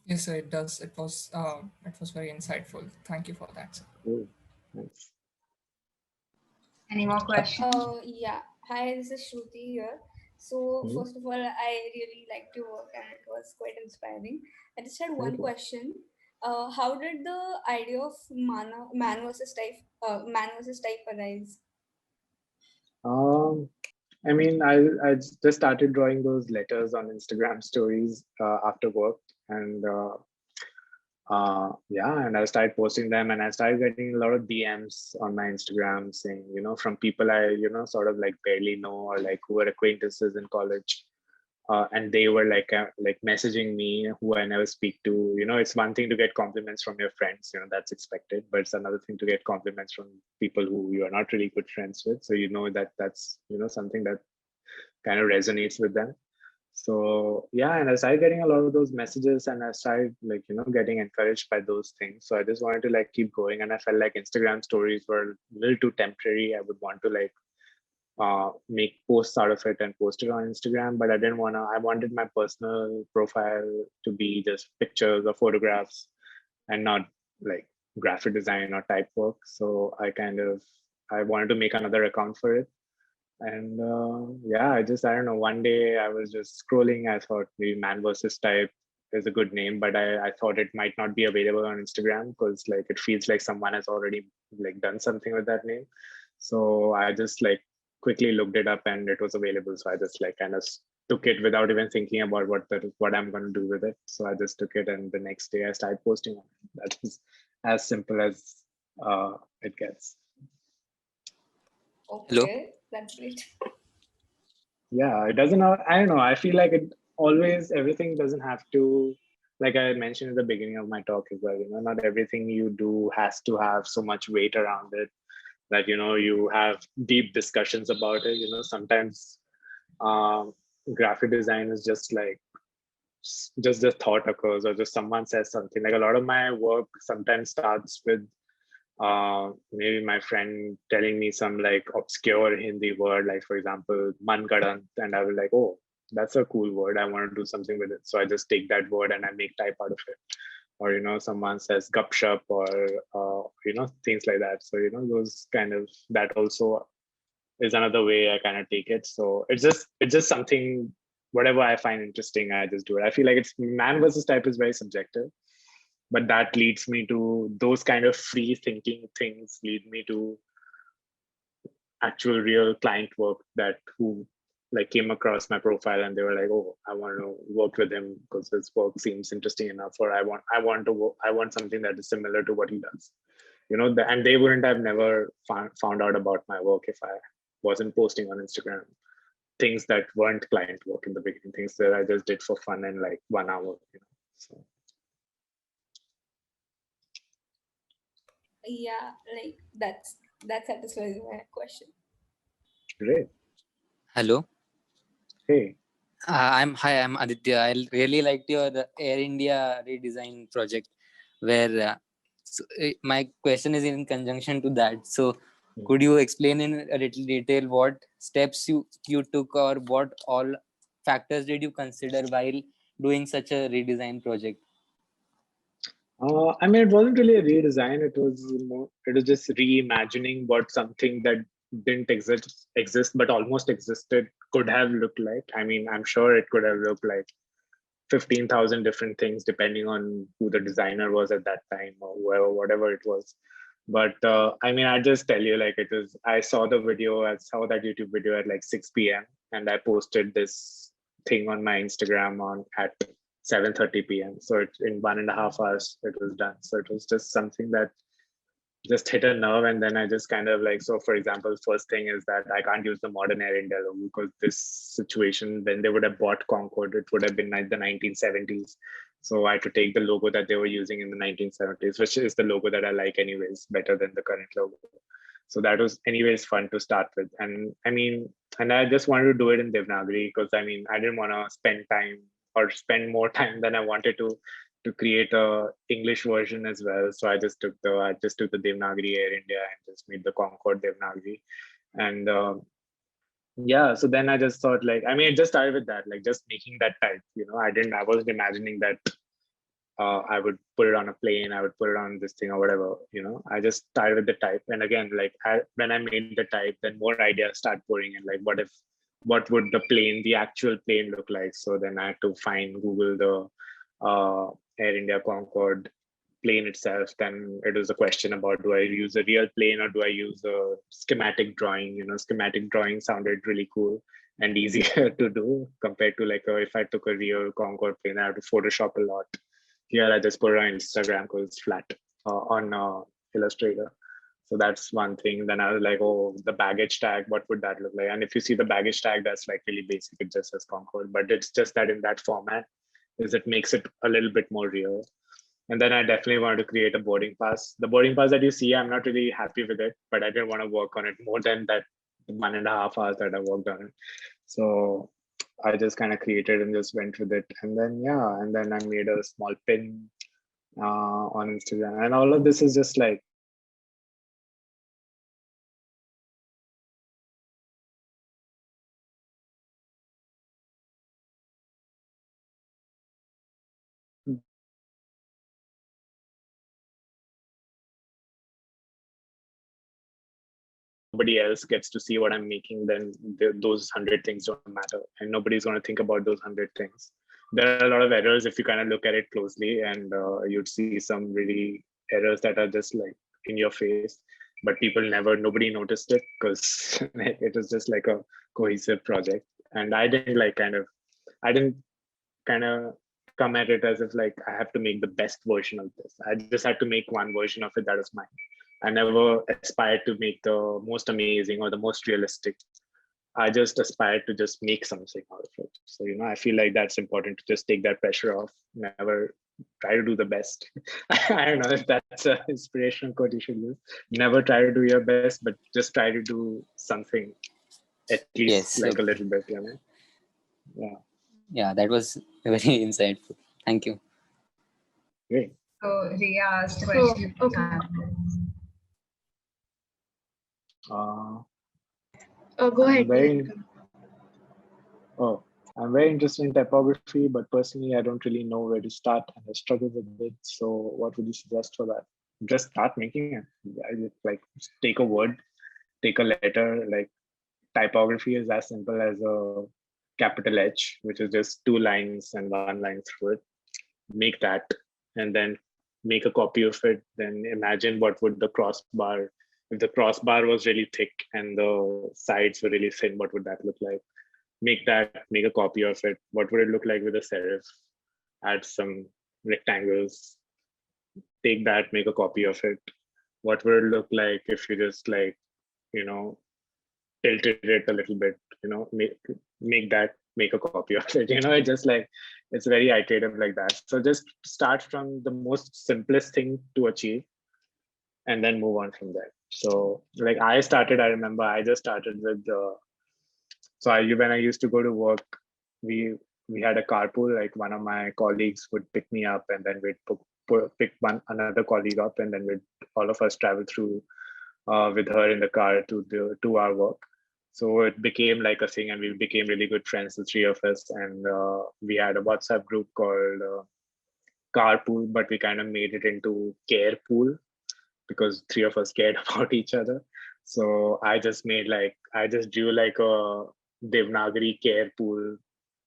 Yes, sir, it does. It was very insightful. Thank you for that, sir. Cool. Thanks. Any more questions? Yeah. Hi, this is Shruti here. So Mhm. first of all, I really liked your work and it was quite inspiring. I just had one you. question. How did the idea of man versus type arise? I mean, I just started drawing those letters on Instagram stories after work, and and I started posting them, and I started getting a lot of DMs on my Instagram saying, from people I sort of like barely know, or like who were acquaintances in college. And they were like messaging me who I never speak to. It's one thing to get compliments from your friends, that's expected, but it's another thing to get compliments from people who you are not really good friends with. So that's something that kind of resonates with them. So yeah, and I started getting a lot of those messages, and I started like getting encouraged by those things. So I just wanted to like keep going, and I felt like Instagram stories were a little too temporary. I would want to like make posts out of it and post it on Instagram, but I didn't want to. I wanted my personal profile to be just pictures or photographs and not like graphic design or type work. So I wanted to make another account for it. And I don't know, one day I was just scrolling. I thought maybe man versus type is a good name, but I thought it might not be available on Instagram because like it feels like someone has already like done something with that name. So I just like quickly looked it up and it was available. So I just like kind of took it without even thinking about what I'm going to do with it. So I just took it, and the next day I started posting on it. That is as simple as it gets. Okay, Hello? that's great. Yeah, it doesn't. I don't know. I feel like everything doesn't have to, like I mentioned at the beginning of my talk as well, not everything you do has to have so much weight around it that, you have deep discussions about it. Sometimes graphic design is just like, just the thought occurs or just someone says something. Like a lot of my work sometimes starts with maybe my friend telling me some like obscure Hindi word, like for example, mangadant, and I was like, oh, that's a cool word. I want to do something with it. So I just take that word and I make type out of it. Or, someone says gupshup or, things like that. So, those kind of, that also is another way I kind of take it. So it's just something, whatever I find interesting, I just do it. I feel like it's man versus type is very subjective, but that leads me to those kind of free thinking things lead me to actual real client work who like came across my profile and they were like, oh, I want to work with him because his work seems interesting enough, or I want something that is similar to what he does, and they wouldn't have never found out about my work if I wasn't posting on Instagram things that weren't client work in the beginning, things that I just did for fun in like 1 hour, so. Yeah, like that satisfies my question. Great. Hello. Hey. I'm Aditya. I really liked your Air India redesign project, where my question is in conjunction to that. So, could you explain in a little detail what steps you took, or what all factors did you consider while doing such a redesign project? I mean, it wasn't really a redesign. It was just reimagining what something that didn't exist, but almost existed could have looked like. I mean, I'm sure it could have looked like 15,000 different things depending on who the designer was at that time or whoever, whatever it was. But I mean, I just tell you, like, it was, I saw the video, I saw that YouTube video at like 6 p.m. and I posted this thing on my Instagram at 7:30 p.m. So in 1.5 hours, it was done. So it was just something that just hit a nerve. And then I just kind of like, so for example, first thing is that I can't use the modern Air India logo because this situation, when they would have bought Concorde, it would have been like the 1970s. So I had to take the logo that they were using in the 1970s, which is the logo that I like anyways, better than the current logo. So that was anyways fun to start with. And I mean, and I just wanted to do it in Devanagari because I mean, I didn't want to spend time or spend more time than I wanted to create a English version as well. So I just took the Devanagari Air India and just made the Concorde Devanagari. And yeah, so then I just thought like, I mean, it just started with that, like just making that type, you know, I wasn't imagining that I would put it on a plane, I would put it on this thing or whatever, you know, I just started with the type. And again, like when I made the type, then more ideas start pouring in, like what would the actual plane look like? So then I had to Google the Air India Concorde plane itself. Then it was a question about, do I use a real plane or do I use a schematic drawing? You know, schematic drawing sounded really cool and easier to do compared to like if I took a real Concorde plane, I have to Photoshop a lot. Here I just put it on Instagram because it's flat on Illustrator. So that's one thing. Then I was like, oh, the baggage tag, what would that look like? And if you see the baggage tag, that's like really basic. It just says Concorde, but it's just that in that format is it makes it a little bit more real. And then I definitely wanted to create a boarding pass. The boarding pass that you see, I'm not really happy with it, but I didn't want to work on it more than that 1.5 hours that I worked on it. So I just kind of created and just went with it. And then, yeah, and then I made a small pin on Instagram. And all of this is just like, nobody else gets to see what I'm making, then those 100 things don't matter. And nobody's going to think about those 100 things. There are a lot of errors if you kind of look at it closely, and you'd see some really errors that are just like in your face, but nobody noticed it because it was just like a cohesive project. And I didn't kind of come at it as if like I have to make the best version of this. I just had to make one version of it that is mine. I never aspired to make the most amazing or the most realistic. I just aspired to just make something out of it. So, you know, I feel like that's important to just take that pressure off. Never try to do the best. I don't know if that's an inspirational quote you should use. Never try to do your best, but just try to do something at least like a little bit, you know? Yeah. Yeah, that was very insightful. Thank you. Great. So Ria asked a question. Go ahead. I'm very interested in typography, but personally, I don't really know where to start and I struggle with it. So what would you suggest for that? Just start making it. Like take a word, take a letter, like typography is as simple as a capital H, which is just 2 lines and 1 line through it. Make that and then make a copy of it. Then imagine what would the crossbar, if the crossbar was really thick and the sides were really thin, what would that look like? Make a copy of it. What would it look like with a serif? Add some rectangles. Take that, make a copy of it. What would it look like if you just like, you know, tilted it a little bit, you know, make a copy of it. You know, it just like, it's very iterative like that. So just start from the most simplest thing to achieve and then move on from there. So like I remember I just started with when I used to go to work, we had a carpool, like one of my colleagues would pick me up and then we'd pick another colleague up and then all of us travel through with her in the car to our work. So it became like a thing and we became really good friends, the 3 of us. And we had a WhatsApp group called Carpool, but we kind of made it into Carepool because 3 of us cared about each other. So I just drew like a Devanagari Carepool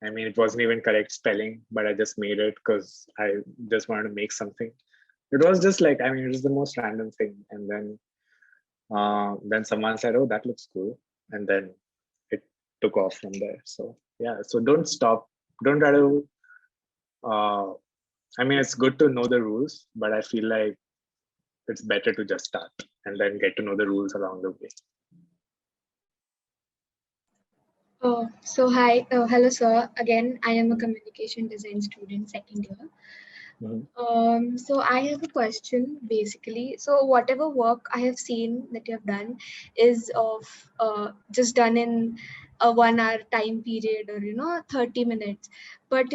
I mean, it wasn't even correct spelling, but I just made it because I just wanted to make something. It was just like, I mean, it was the most random thing. And then someone said, "Oh, that looks cool," and then it took off from there. So yeah, so don't stop. Don't try to. I mean, it's good to know the rules, but I feel like it's better to just start and then get to know the rules along the way. So hi, hello sir. Again, I am a communication design student, second year. So I have a question basically. So whatever work I have seen that you have done is of just done in a 1 hour time period or 30 minutes. But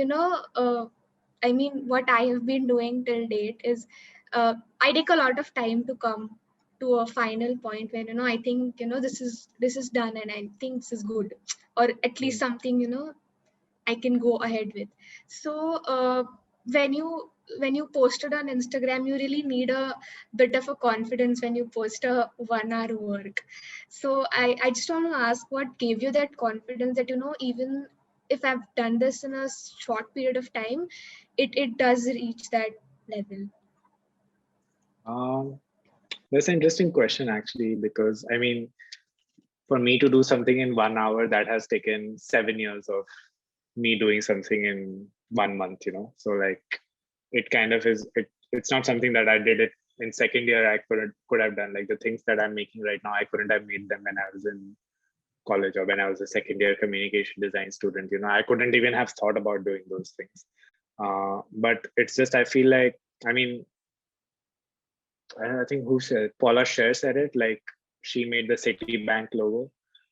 I mean, what I have been doing till date is I take a lot of time to come to a final point when I think this is done and I think this is good, or at least something I can go ahead with. So when you post it on Instagram, you really need a bit of a confidence when you post a 1 hour work. So I just want to ask, what gave you that confidence that even if I've done this in a short period of time, it does reach that level? That's an interesting question actually, because I mean, for me to do something in 1 hour, that has taken 7 years of me doing something in 1 month, so like it kind of is, it's not something that I did it in second year. I could have done, like the things that I'm making right now, I couldn't have made them when I was in college or when I was a second year communication design student. I couldn't even have thought about doing those things. But it's just, I feel like, I mean, I think who said, Paula Scher said it, like she made the Citibank logo.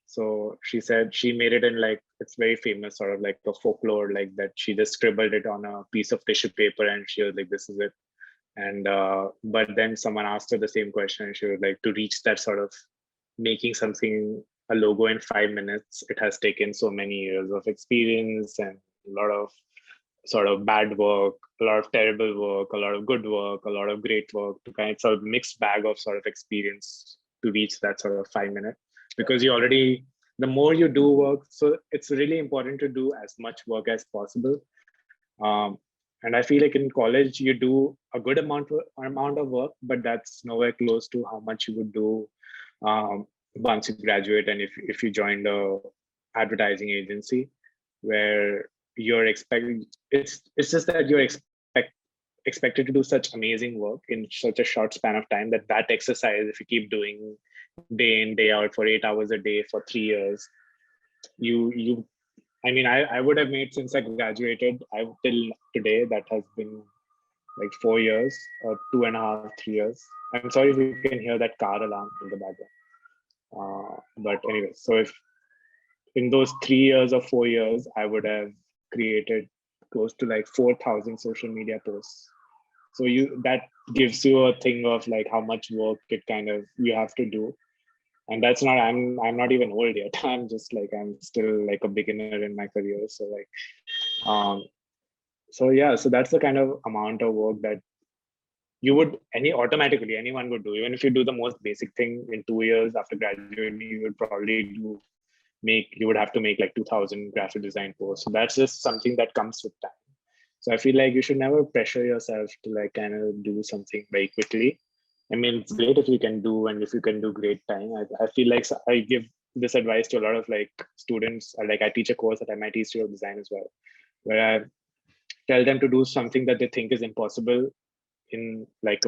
So she said she made it in, like, it's very famous, sort of like a folklore, like that she just scribbled it on a piece of tissue paper and she was like, this is it. And but then someone asked her the same question and she was like, to reach that sort of making something, a logo in 5 minutes, it has taken so many years of experience and a lot of sort of bad work, a lot of terrible work, a lot of good work, a lot of great work, to kind of sort of mixed bag of sort of experience to reach that sort of 5 minute. Because you already, the more you do work, so it's really important to do as much work as possible. And I feel like in college you do a good amount of work, but that's nowhere close to how much you would do once you graduate, and if you joined a advertising agency, where you're expecting, it's just that you're expected to do such amazing work in such a short span of time, that exercise, if you keep doing day in day out for 8 hours a day for 3 years, you I mean, I would have made, since I graduated, till today, that has been like 4 years or 2.5, 3 years. I'm sorry if you can hear that car alarm in the background. But anyway, so if in those 3 years or 4 years, I would have created close to like 4,000 social media posts. So that gives you a thing of like how much work it kind of you have to do. And that's not, I'm not even old yet. I'm still like a beginner in my career. So like, so yeah, so that's the kind of amount of work that you would automatically anyone would do. Even if you do the most basic thing in 2 years after graduating, you would probably you would have to make like 2,000 graphic design posts. So that's just something that comes with time. So I feel like you should never pressure yourself to like kind of do something very quickly. I mean, it's great if you can do, and if you can do great time. I feel like I give this advice to a lot of like students. Like I teach a course at MIT Institute of Design as well, where I tell them to do something that they think is impossible in like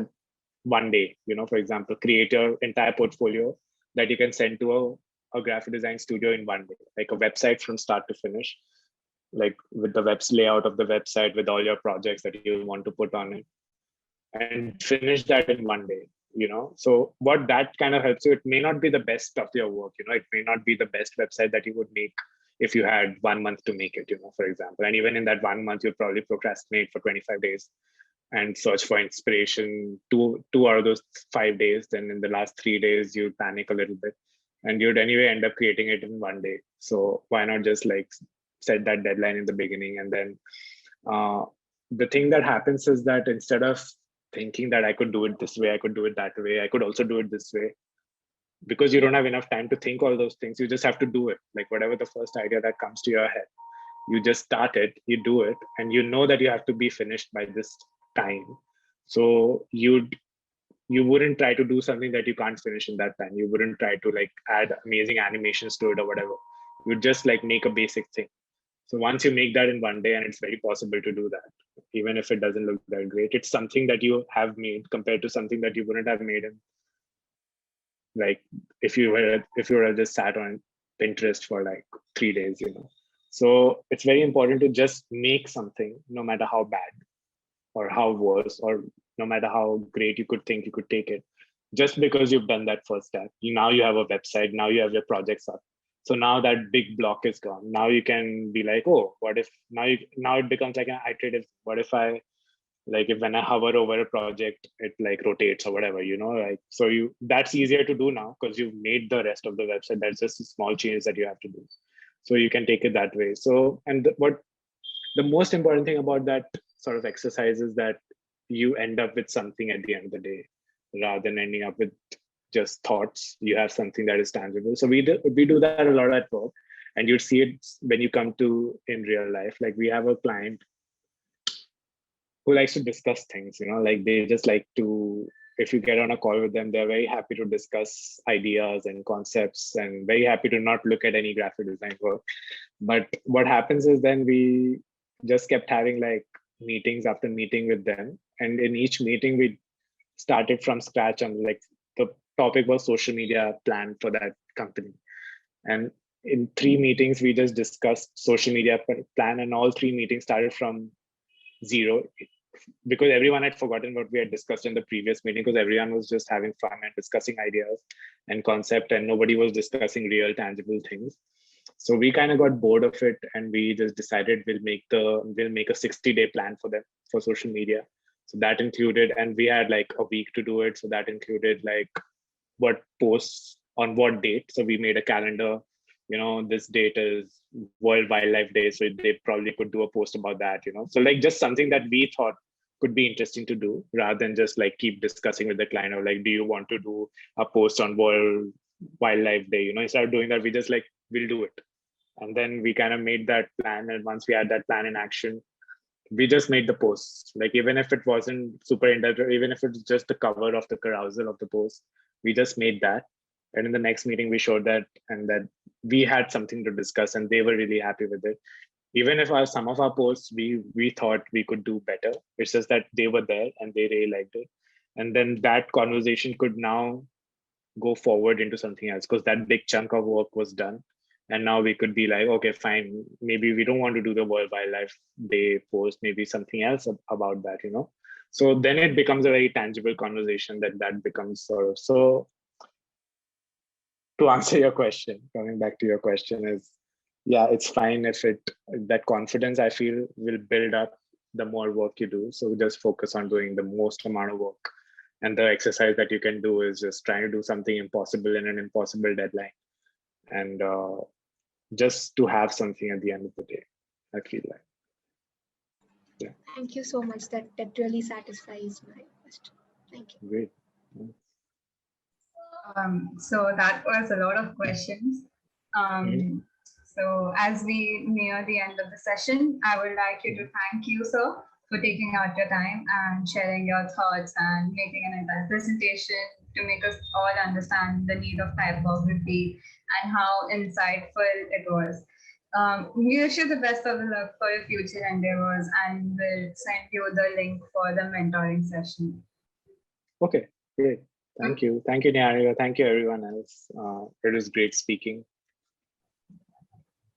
one day. For example, create your entire portfolio that you can send to a graphic design studio in one day, like a website from start to finish, like with the layout of the website, with all your projects that you want to put on it, and finish that in one day. So what that kind of helps you, it may not be the best of your work, it may not be the best website that you would make if you had 1 month to make it, for example. And even in that 1 month, you'd probably procrastinate for 25 days and search for inspiration two out of those 5 days. Then in the last 3 days, you'd panic a little bit, and you'd anyway end up creating it in one day. So why not just like set that deadline in the beginning? And then the thing that happens is that instead of thinking that I could do it this way, I could do it that way, I could also do it this way, because you don't have enough time to think all those things, you just have to do it, like whatever the first idea that comes to your head. You just start it, you do it, and you know that you have to be finished by this time. So you wouldn't try to do something that you can't finish in that time. You wouldn't try to like add amazing animations to it or whatever. You just like make a basic thing. So once you make that in one day, and it's very possible to do that, even if it doesn't look that great, it's something that you have made compared to something that you wouldn't have made in, like if you were just sat on Pinterest for like 3 days, you know. So it's very important to just make something, no matter how bad or how worse, or no matter how great you could think you could take it. Just because you've done that first step, now you have a website, now you have your projects up. So now that big block is gone. Now you can be like, oh, what if now it becomes like an iterative. What if I like if when I hover over a project, it like rotates or whatever, you know, like so that's easier to do now because you've made the rest of the website. That's just a small change that you have to do. So you can take it that way. So what the most important thing about that sort of exercise is that you end up with something at the end of the day, rather than ending up with just thoughts. You have something that is tangible. So we do that a lot at work, and you'd see it when you come to in real life. Like we have a client who likes to discuss things, you know, like they just like to, if you get on a call with them, they're very happy to discuss ideas and concepts and very happy to not look at any graphic design work. But what happens is then we just kept having like meetings after meeting with them. And in each meeting, we started from scratch on like the topic was social media plan for that company. And in 3 meetings, we just discussed social media plan, and all 3 meetings started from zero because everyone had forgotten what we had discussed in the previous meeting, because everyone was just having fun and discussing ideas and concept, and nobody was discussing real tangible things. So we kind of got bored of it, and we just decided we'll make a 60-day plan for them for social media. So that included, and we had like a week to do it. So that included like what posts on what date. So we made a calendar, you know, this date is World Wildlife Day. So they probably could do a post about that, you know. So like just something that we thought could be interesting to do, rather than just like keep discussing with the client or like, do you want to do a post on World Wildlife Day? You know, instead of doing that, we just like, we'll do it. And then we kind of made that plan. And once we had that plan in action, we just made the post. Like, even if it wasn't super in-depth, even if it's just the cover of the carousel of the post, we just made that. And in the next meeting, we showed that, and that we had something to discuss, and they were really happy with it. Even if some of our posts, we thought we could do better. It's just that they were there and they really liked it. And then that conversation could now go forward into something else, because that big chunk of work was done. And now we could be like, okay, fine, maybe we don't want to do the World Wildlife Day post, maybe something else about that, you know? So then it becomes a very tangible conversation that becomes sort of, so to answer your question, coming back to your question is, yeah, it's fine if that confidence I feel will build up the more work you do. So just focus on doing the most amount of work. And the exercise that you can do is just trying to do something impossible in an impossible deadline. And just to have something at the end of the day, I feel like. Yeah. Thank you so much. That really satisfies my question. Thank you. Great. So that was a lot of questions. So as we near the end of the session, I would like you to thank you, sir, for taking out your time and sharing your thoughts and making an entire presentation to make us all understand the need of typography and how insightful it was. We wish you the best of luck for your future endeavors, and we'll send you the link for the mentoring session. Okay, great. Thank you. Thank you, Nyariva. Thank you, everyone else. It was great speaking.